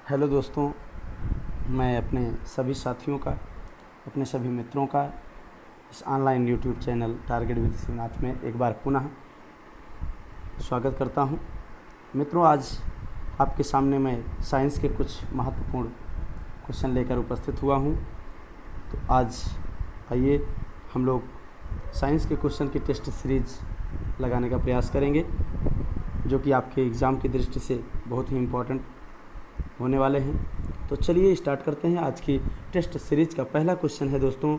Hello दोस्तों, मैं अपने सभी साथियों का, अपने सभी मित्रों का इस online YouTube channel target with Shivnath में एक बार पुनः स्वागत करता हूं। मित्रों, आज आपके सामने मैं साइंस के कुछ महत्वपूर्ण क्वेश्चन लेकर उपस्थित हुआ हूं। तो आज आइए हम लोग साइंस के क्वेश्चन की टेस्ट सीरीज लगाने का प्रयास करेंगे, जो कि आपके एग्ज़ाम की दृष्टि से बहुत ही इम्पोर्टेंट होने वाले हैं। तो चलिए स्टार्ट करते हैं। आज की टेस्ट सीरीज का पहला क्वेश्चन है दोस्तों,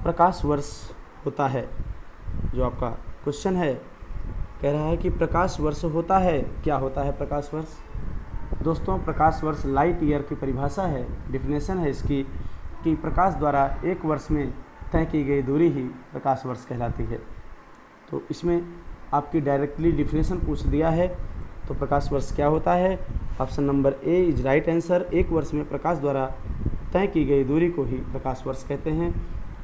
प्रकाश वर्ष होता है। जो आपका क्वेश्चन है कह रहा है कि प्रकाश वर्ष होता है। क्या होता है प्रकाश वर्ष? दोस्तों, प्रकाश वर्ष लाइट ईयर की परिभाषा है, डिफिनेशन है इसकी कि प्रकाश द्वारा एक वर्ष में तय की गई दूरी ही प्रकाश वर्ष कहलाती है। तो इसमें आपकी डायरेक्टली डिफिनेशन पूछ दिया है। तो प्रकाश वर्ष क्या होता है? Option number A is right answer. एक वर्ष में प्रकाश द्वारा तय की गई दूरी को ही प्रकाश वर्ष कहते हैं।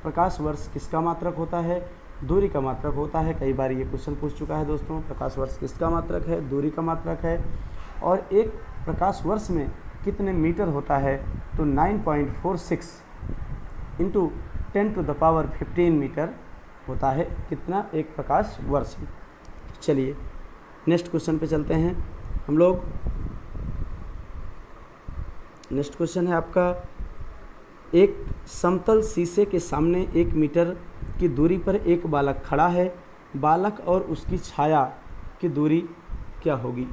प्रकाश वर्ष किसका मात्रक होता है? दूरी का मात्रक होता है। कई बार ये क्वेश्चन पूछ चुका है दोस्तों, प्रकाश वर्ष किसका मात्रक है? दूरी का मात्रक है। और एक प्रकाश वर्ष में कितने मीटर होता है? तो 9.46 इंटू 10⁻15 मीटर होता है। कितना? एक प्रकाश वर्ष। चलिए नेक्स्ट क्वेश्चन पे चलते हैं हम लोग। नेक्स्ट क्वेश्चन है आपका, एक समतल शीशे के सामने 1 मीटर की दूरी पर एक बालक खड़ा है। बालक और उसकी छाया की दूरी क्या होगी?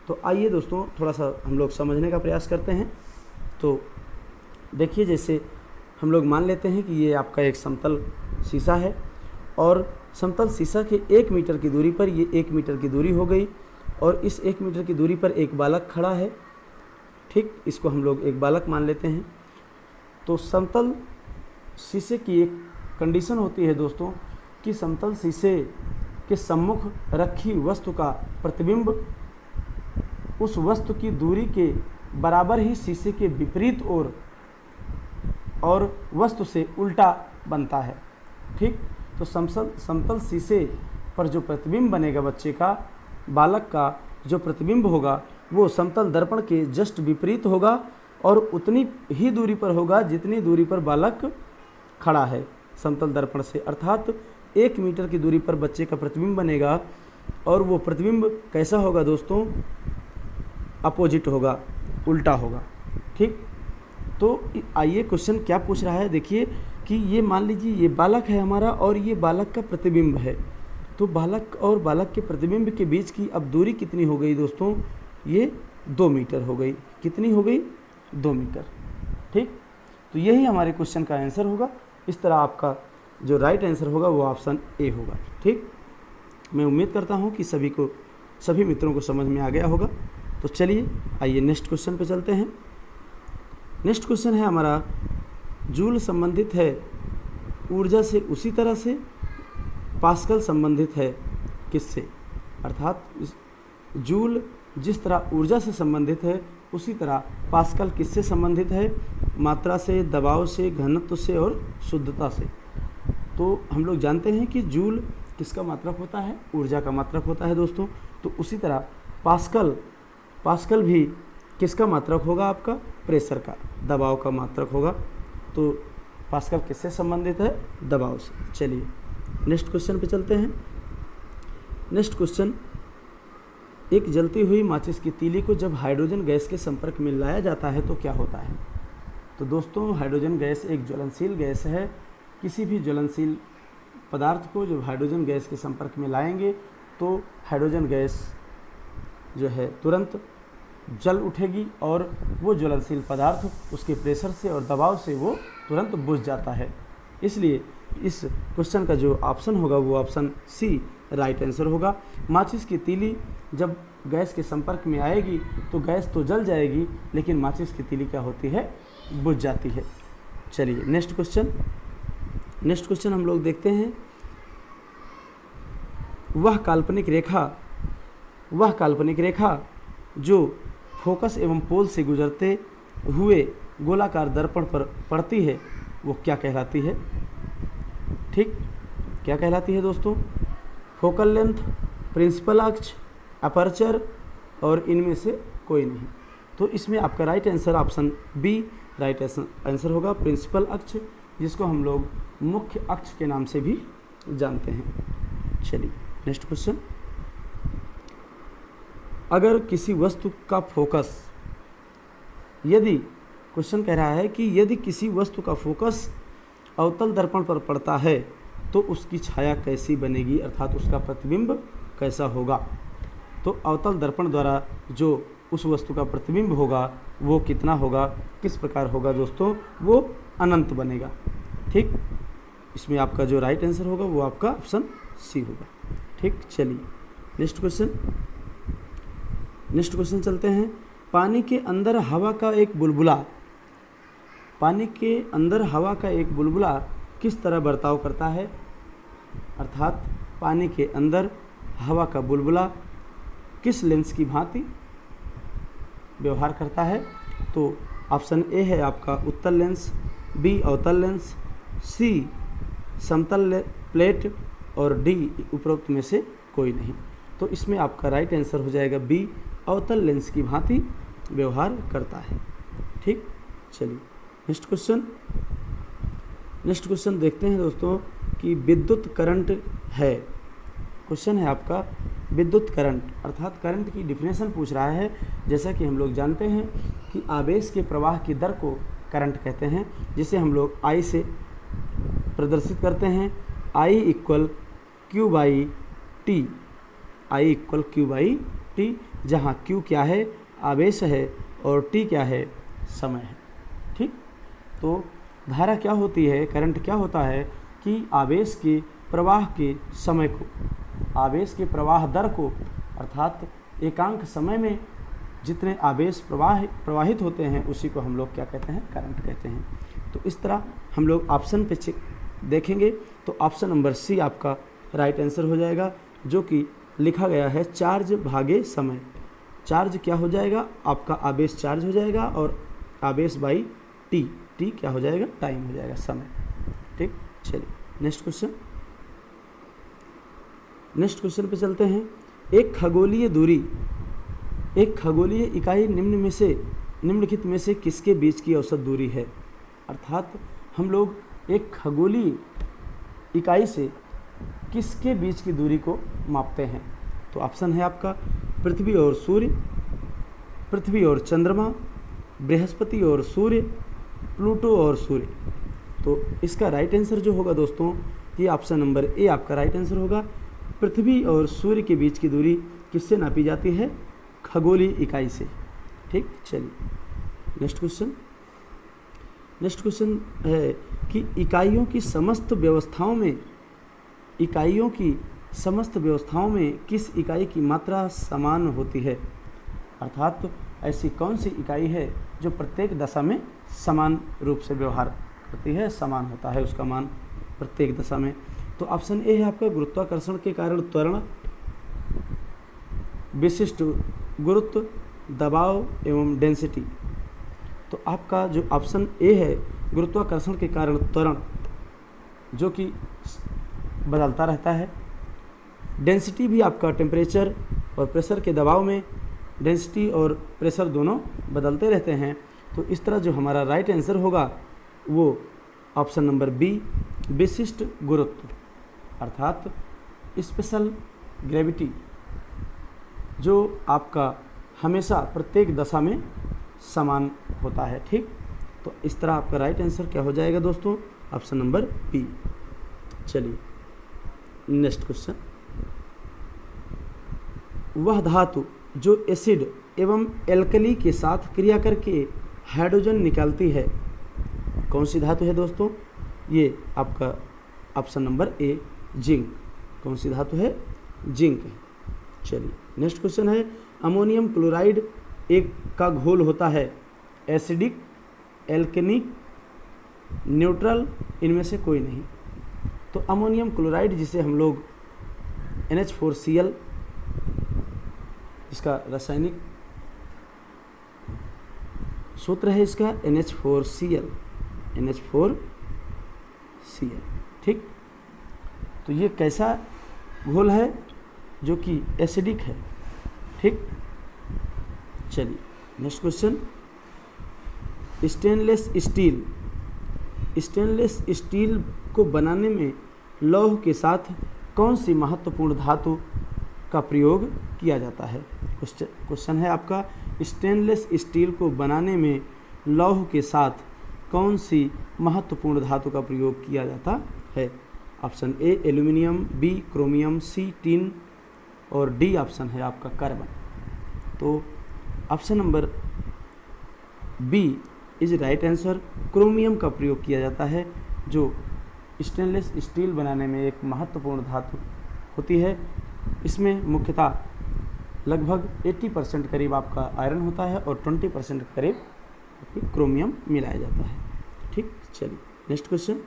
तो आइए दोस्तों थोड़ा सा हम लोग समझने का प्रयास करते हैं। तो देखिए, जैसे हम लोग मान लेते हैं कि ये आपका एक समतल शीशा है और समतल शीशा के 1 मीटर की दूरी पर ये 1 मीटर की दूरी हो गई और इस 1 मीटर की दूरी पर एक बालक खड़ा है। ठीक, इसको हम लोग एक बालक मान लेते हैं। तो समतल शीशे की एक कंडीशन होती है दोस्तों कि समतल शीशे के सम्मुख रखी वस्तु का प्रतिबिंब उस वस्तु की दूरी के बराबर ही शीशे के विपरीत और वस्तु से उल्टा बनता है। ठीक, तो समतल शीशे पर जो प्रतिबिंब बनेगा बच्चे का, बालक का जो प्रतिबिंब होगा वो समतल दर्पण के जस्ट विपरीत होगा और उतनी ही दूरी पर होगा जितनी दूरी पर बालक खड़ा है समतल दर्पण से। अर्थात 1 मीटर की दूरी पर बच्चे का प्रतिबिंब बनेगा और वो प्रतिबिंब कैसा होगा दोस्तों? अपोजिट होगा, उल्टा होगा। ठीक, तो आइए क्वेश्चन क्या पूछ रहा है, देखिए कि ये मान लीजिए ये बालक है हमारा और ये बालक का प्रतिबिंब है। तो बालक और बालक के प्रतिबिंब के बीच की अब दूरी कितनी हो गई दोस्तों? ये 2 मीटर हो गई। कितनी हो गई? 2 मीटर। ठीक, तो यही हमारे क्वेश्चन का आंसर होगा। इस तरह आपका जो राइट आंसर होगा वो ऑप्शन ए होगा। ठीक, मैं उम्मीद करता हूँ कि सभी मित्रों को समझ में आ गया होगा। तो चलिए आइए नेक्स्ट क्वेश्चन पे चलते हैं। नेक्स्ट क्वेश्चन है हमारा, जूल संबंधित है ऊर्जा से उसी तरह से पास्कल संबंधित है किससे? अर्थात जूल जिस तरह ऊर्जा से संबंधित है उसी तरह पास्कल किससे संबंधित है? मात्रा से, दबाव से, घनत्व से और शुद्धता से। तो हम लोग जानते हैं कि जूल किसका मात्रक होता है? ऊर्जा का मात्रक होता है दोस्तों। तो उसी तरह पास्कल भी किसका मात्रक होगा? आपका प्रेशर का, दबाव का मात्रक होगा। तो पास्कल किससे संबंधित है? दबाव से। चलिए नेक्स्ट क्वेश्चन पे चलते हैं। नेक्स्ट क्वेश्चन, एक जलती हुई माचिस की तीली को जब हाइड्रोजन गैस के संपर्क में लाया जाता है तो क्या होता है? तो दोस्तों, हाइड्रोजन गैस एक ज्वलनशील गैस है। किसी भी ज्वलनशील पदार्थ को जब हाइड्रोजन गैस के संपर्क में लाएंगे तो हाइड्रोजन गैस जो है तुरंत जल उठेगी और वो ज्वलनशील पदार्थ उसके प्रेशर से और दबाव से वो तुरंत बुझ जाता है। इसलिए इस क्वेश्चन का जो ऑप्शन होगा वो ऑप्शन सी राइट आंसर होगा। माचिस की तीली जब गैस के संपर्क में आएगी तो गैस तो जल जाएगी, लेकिन माचिस की तीली क्या होती है? बुझ जाती है। चलिए नेक्स्ट क्वेश्चन हम लोग देखते हैं। वह काल्पनिक रेखा जो फोकस एवं पोल से गुजरते हुए गोलाकार दर्पण पर पड़ती है वो क्या कहलाती है? ठीक, क्या कहलाती है दोस्तों? फोकल लेंथ, प्रिंसिपल अक्ष, अपर्चर और इनमें से कोई नहीं। तो इसमें आपका right answer option B right answer होगा, प्रिंसिपल अक्ष, जिसको हम लोग मुख्य अक्ष के नाम से भी जानते हैं। चलिए नेक्स्ट क्वेश्चन। अगर किसी वस्तु का फोकस, यदि क्वेश्चन कह रहा है कि यदि किसी वस्तु का फोकस अवतल दर्पण पर पड़ता है तो उसकी छाया कैसी बनेगी, अर्थात उसका प्रतिबिंब कैसा होगा। तो अवतल दर्पण द्वारा जो उस वस्तु का प्रतिबिंब होगा वो कितना होगा, किस प्रकार होगा दोस्तों, वो अनंत बनेगा। ठीक, इसमें आपका जो राइट आंसर होगा वो आपका ऑप्शन सी होगा। ठीक, चलिए नेक्स्ट क्वेश्चन चलते हैं। पानी के अंदर हवा का एक बुलबुला, पानी के अंदर हवा का एक बुलबुला किस तरह बर्ताव करता है, अर्थात पानी के अंदर हवा का बुलबुला किस लेंस की भांति व्यवहार करता है। तो ऑप्शन ए है आपका उत्तल लेंस, बी अवतल लेंस, सी समतल प्लेट और डी उपरोक्त में से कोई नहीं। तो इसमें आपका राइट आंसर हो जाएगा बी अवतल लेंस की भांति व्यवहार करता है। ठीक, चलिए नेक्स्ट क्वेश्चन देखते हैं दोस्तों कि विद्युत करंट है। क्वेश्चन है आपका विद्युत करंट, अर्थात करंट की डिफिनेशन पूछ रहा है। जैसा कि हम लोग जानते हैं कि आवेश के प्रवाह की दर को करंट कहते हैं, जिसे हम लोग I से प्रदर्शित करते हैं। I equal Q by T, I equal Q by T, जहाँ Q क्या है, आवेश है, और T क्या है, समय है। ठीक, तो धारा क्या होती है, करंट क्या होता है कि आवेश के प्रवाह के समय को, आवेश के प्रवाह दर को, अर्थात एकांक समय में जितने आवेश प्रवाहित होते हैं उसी को हम लोग क्या कहते हैं, करंट कहते हैं। तो इस तरह हम लोग ऑप्शन पे चेक देखेंगे तो ऑप्शन नंबर सी आपका राइट आंसर हो जाएगा, जो कि लिखा गया है चार्ज भागे समय। चार्ज क्या हो जाएगा, आपका आवेश चार्ज हो जाएगा और आवेश बाई टी, टी क्या हो जाएगा, टाइम हो जाएगा, समय। ठीक, चलिए नेक्स्ट क्वेश्चन पे चलते हैं। एक खगोलीय इकाई निम्नलिखित में से किसके बीच की औसत दूरी है, अर्थात हम लोग एक खगोलीय इकाई से किसके बीच की दूरी को मापते हैं। तो ऑप्शन है आपका पृथ्वी और सूर्य, पृथ्वी और चंद्रमा, बृहस्पति और सूर्य, प्लूटो और सूर्य। तो इसका राइट आंसर जो होगा दोस्तों, ये ऑप्शन नंबर ए आपका राइट आंसर होगा। पृथ्वी और सूर्य के बीच की दूरी किससे नापी जाती है, खगोलीय इकाई से। ठीक, चलिए नेक्स्ट क्वेश्चन है कि इकाइयों की समस्त व्यवस्थाओं में किस इकाई की मात्रा समान होती है, अर्थात तो ऐसी कौन सी इकाई है जो प्रत्येक दशा में समान रूप से व्यवहार करती है, समान होता है उसका मान प्रत्येक दशा में। तो ऑप्शन ए है आपका गुरुत्वाकर्षण के कारण त्वरण, विशिष्ट गुरुत्व, दबाव एवं डेंसिटी। तो आपका जो ऑप्शन ए है गुरुत्वाकर्षण के कारण त्वरण, जो कि बदलता रहता है। डेंसिटी भी आपका टेम्परेचर और प्रेशर के दबाव में डेंसिटी और प्रेशर दोनों बदलते रहते हैं। तो इस तरह जो हमारा राइट आंसर होगा वो ऑप्शन नंबर बी विशिष्ट गुरुत्व, अर्थात स्पेशल ग्रेविटी, जो आपका हमेशा प्रत्येक दशा में समान होता है। ठीक, तो इस तरह आपका राइट आंसर क्या हो जाएगा दोस्तों, ऑप्शन नंबर बी। चलिए नेक्स्ट क्वेश्चन। वह धातु जो एसिड एवं एल्कली के साथ क्रिया करके हाइड्रोजन निकालती है, कौन सी धातु है दोस्तों, ये आपका ऑप्शन नंबर ए जिंक। कौन सी धातु है, जिंक है। चलिए नेक्स्ट क्वेश्चन है, अमोनियम क्लोराइड एक का घोल होता है, एसिडिक, एल्केनिक, न्यूट्रल, इनमें से कोई नहीं। तो अमोनियम क्लोराइड जिसे हम लोग NH4Cl, इसका रासायनिक सूत्र है इसका NH4Cl, ठीक। तो ये कैसा घोल है, जो कि एसिडिक है, ठीक। चलिए next question, stainless steel. Stainless steel को बनाने में लौह के साथ कौन सी महत्वपूर्ण धातु का प्रयोग किया जाता है? क्वेश्चन है आपका, स्टेनलेस स्टील को बनाने में लौह के साथ कौन सी महत्वपूर्ण धातु का प्रयोग किया जाता है? Option A aluminium, B chromium, C tin और डी ऑप्शन है आपका कार्बन। तो option number B is right answer. Chromium का प्रयोग किया जाता है, जो स्टेनलेस स्टील बनाने में एक महत्वपूर्ण धातु होती है। इसमें मुख्यतः लगभग 80% करीब आपका आयरन होता है और 20% करीब क्रोमियम मिलाया जाता है। ठीक, चलिए नेक्स्ट क्वेश्चन।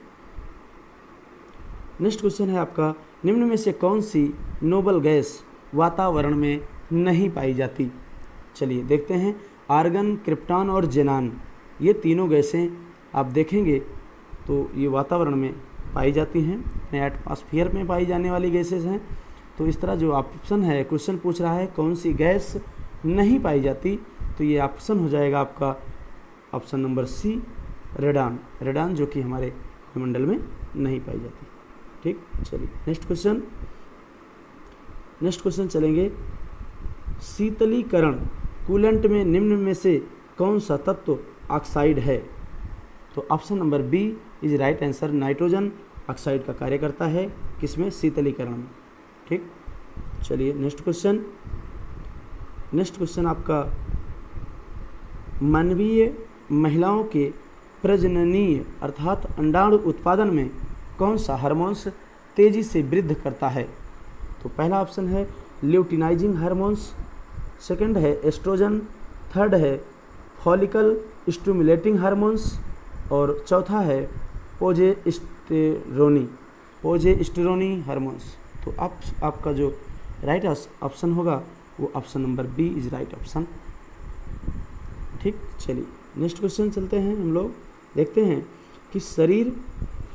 नेक्स्ट क्वेश्चन है आपका, निम्न में से कौन सी नोबल गैस वातावरण में नहीं पाई जाती? चलिए देखते हैं, आर्गन, क्रिप्टॉन और जेनान, ये तीनों गैसें आप देखेंगे तो ये वातावरण में पाई जाती हैं, अपने एटमॉस्फेयर में पाई जाने वाली गैसेस हैं। तो इस तरह जो ऑप्शन है, क्वेश्चन पूछ रहा है कौन सी गैस नहीं पाई जाती, तो ये ऑप्शन हो जाएगा आपका option number C radon. Radon जो कि हमारे वायुमंडल में नहीं पाई जाती। ठीक, चलिए नेक्स्ट क्वेश्चन। नेक्स्ट क्वेश्चन चलेंगे, शीतलीकरण कूलेंट में निम्न में से कौन सा तत्व ऑक्साइड है? तो option number B is right answer. Nitrogen oxide का कार्य करता है किसमें? शीतलीकरण में। ठीक, चलिए नेक्स्ट क्वेश्चन। नेक्स्ट क्वेश्चन आपका, मानवीय महिलाओं के प्रजननीय अर्थात अंडाणु उत्पादन में कौन सा हार्मोन्स तेजी से वृद्धि करता है? तो पहला ऑप्शन है ल्यूटिनाइजिंग हार्मोन्स, सेकंड है एस्ट्रोजन, थर्ड है फॉलिकल स्टिमुलेटिंग हार्मोन्स और चौथा है प्रोजेस्टेरोनी हार्मोन्स। तो आपका जो राइट ऑप्शन होगा वो option number B is right option. ठीक, चलिए नेक्स्ट क्वेश्चन चलते हैं। हम लोग देखते हैं कि शरीर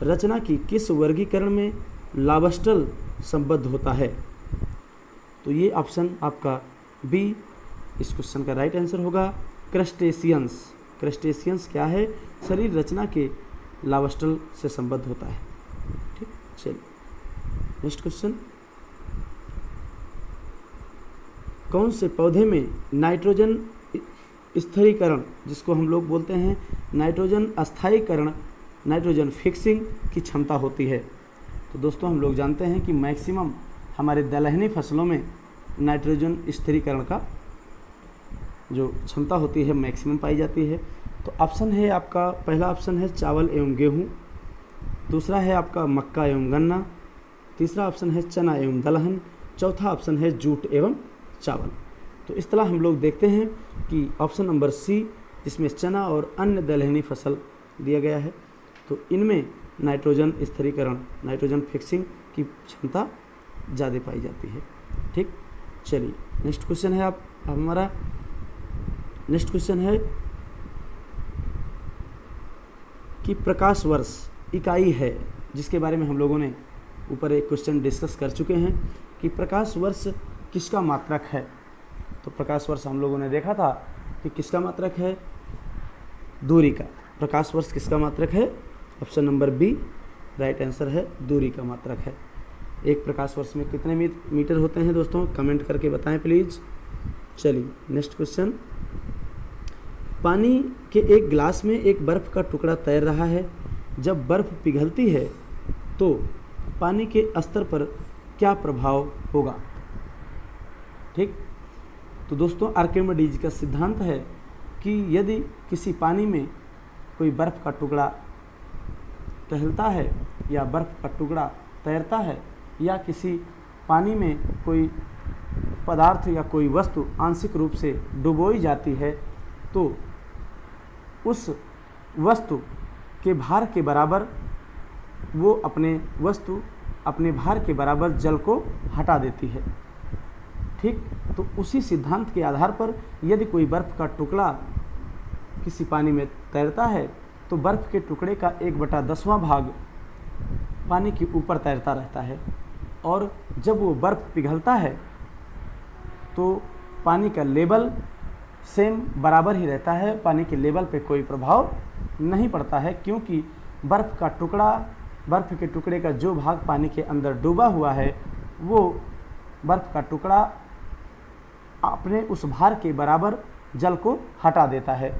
रचना की किस वर्गीकरण में लाबस्टल संबद्ध होता है? तो ये ऑप्शन आपका बी इस क्वेश्चन का राइट आंसर होगा, क्रस्टेशियंस। क्रस्टेशियंस क्या है? शरीर रचना के लाबस्टल से संबद्ध होता है। ठीक, चलिए नेक्स्ट क्वेश्चन, कौन से पौधे में नाइट्रोजन स्थिरीकरण, जिसको हम लोग बोलते हैं नाइट्रोजन अस्थायीकरण, नाइट्रोजन फिक्सिंग की क्षमता होती है? तो दोस्तों हम लोग जानते हैं कि मैक्सिमम हमारे दलहनी फसलों में नाइट्रोजन स्थिरीकरण का जो क्षमता होती है मैक्सिमम पाई जाती है। तो ऑप्शन है आपका, पहला ऑप्शन है चावल एवं गेहूँ, दूसरा है आपका मक्का एवं गन्ना, तीसरा ऑप्शन है चना एवं दलहन, चौथा ऑप्शन है जूट एवं चावल। तो इस तरह हम लोग देखते हैं कि ऑप्शन नंबर सी, जिसमें चना और अन्य दलहनी फसल दिया गया है, तो इनमें नाइट्रोजन स्थिरीकरण, नाइट्रोजन फिक्सिंग की क्षमता ज़्यादा पाई जाती है। ठीक, चलिए नेक्स्ट क्वेश्चन है आप हमारा, नेक्स्ट क्वेश्चन है कि प्रकाश वर्ष इकाई है, जिसके बारे में हम लोगों ने ऊपर एक क्वेश्चन डिस्कस कर चुके हैं कि प्रकाश वर्ष किसका मात्रक है। तो प्रकाश वर्ष हम लोगों ने देखा था कि किसका मात्रक है? दूरी का। प्रकाश वर्ष किसका मात्रक है? Option number B right answer है, दूरी का मात्रक है। एक प्रकाश वर्ष में कितने मीटर होते हैं दोस्तों? कमेंट करके बताएं प्लीज़। चलिए नेक्स्ट क्वेश्चन, पानी के एक गिलास में एक बर्फ़ का टुकड़ा तैर रहा है। जब बर्फ़ पिघलती है तो पानी के स्तर पर क्या प्रभाव होगा? ठीक, तो दोस्तों आर्किमिडीज का सिद्धांत है कि यदि किसी पानी में कोई बर्फ़ का टुकड़ा टहलता है या बर्फ़ का टुकड़ा तैरता है या किसी पानी में कोई पदार्थ या कोई वस्तु आंशिक रूप से डुबोई जाती है, तो उस वस्तु के भार के बराबर वो अपने भार के बराबर जल को हटा देती है। ठीक, तो उसी सिद्धांत के आधार पर यदि कोई बर्फ़ का टुकड़ा किसी पानी में तैरता है तो बर्फ़ के टुकड़े का 1/10वां भाग पानी के ऊपर तैरता रहता है, और जब वो बर्फ़ पिघलता है तो पानी का लेवल सेम बराबर ही रहता है, पानी के लेवल पे कोई प्रभाव नहीं पड़ता है, क्योंकि बर्फ़ के टुकड़े का जो भाग पानी के अंदर डूबा हुआ है वो बर्फ़ का टुकड़ा अपने उस भार के बराबर जल को हटा देता है।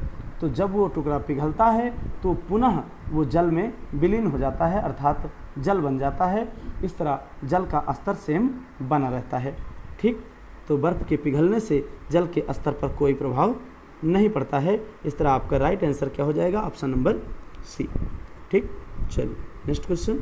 तो जब वो टुकड़ा पिघलता है तो पुनः वो जल में विलीन हो जाता है, अर्थात जल बन जाता है। इस तरह जल का स्तर सेम बना रहता है। ठीक, तो बर्फ़ के पिघलने से जल के स्तर पर कोई प्रभाव नहीं पड़ता है। इस तरह आपका राइट आंसर क्या हो जाएगा? Option number C. ठीक, चलिए नेक्स्ट क्वेश्चन।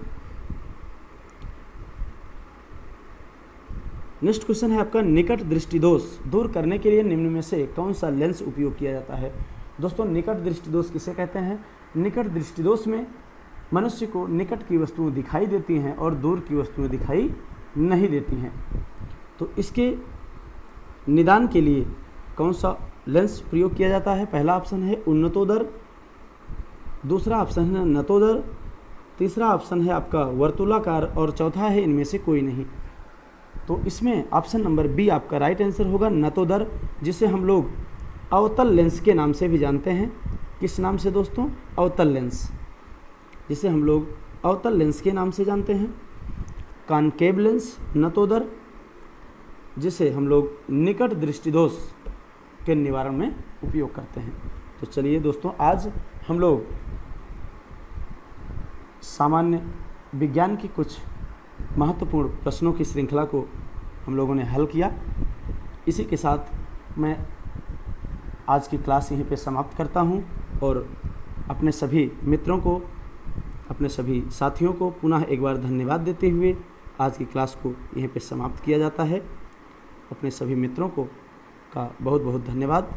नेक्स्ट क्वेश्चन है आपका, निकट दृष्टि दोष दूर करने के लिए निम्न में से कौन सा लेंस उपयोग किया जाता है? दोस्तों, निकट दृष्टि दोष किसे कहते हैं? निकट दृष्टि दोष में मनुष्य को निकट की वस्तुएं दिखाई देती हैं और दूर की वस्तुएं दिखाई नहीं देती हैं। तो इसके निदान के लिए कौन सा लेंस प्रयोग किया जाता है? पहला ऑप्शन है उन्नतोदर, दूसरा ऑप्शन है नतोदर, तीसरा ऑप्शन है आपका वर्तुलाकार और चौथा है इनमें से कोई नहीं। तो इसमें ऑप्शन नंबर बी आपका राइट आंसर होगा, नतोदर, जिसे हम लोग अवतल लेंस के नाम से भी जानते हैं। किस नाम से दोस्तों? अवतल लेंस, जिसे हम लोग अवतल लेंस के नाम से जानते हैं। कॉनकेव लेंस नतोदर, जिसे हम लोग निकट दृष्टि दोष के निवारण में उपयोग करते हैं। तो चलिए दोस्तों, आज हम लोग सामान्य विज्ञान की कुछ महत्वपूर्ण प्रश्नों की श्रृंखला को हम लोगों ने हल किया। इसी के साथ मैं आज की क्लास यहीं पे समाप्त करता हूं और अपने सभी मित्रों को, अपने सभी साथियों को पुनः एक बार धन्यवाद देते हुए आज की क्लास को यहीं पे समाप्त किया जाता है। अपने सभी मित्रों को का बहुत बहुत धन्यवाद।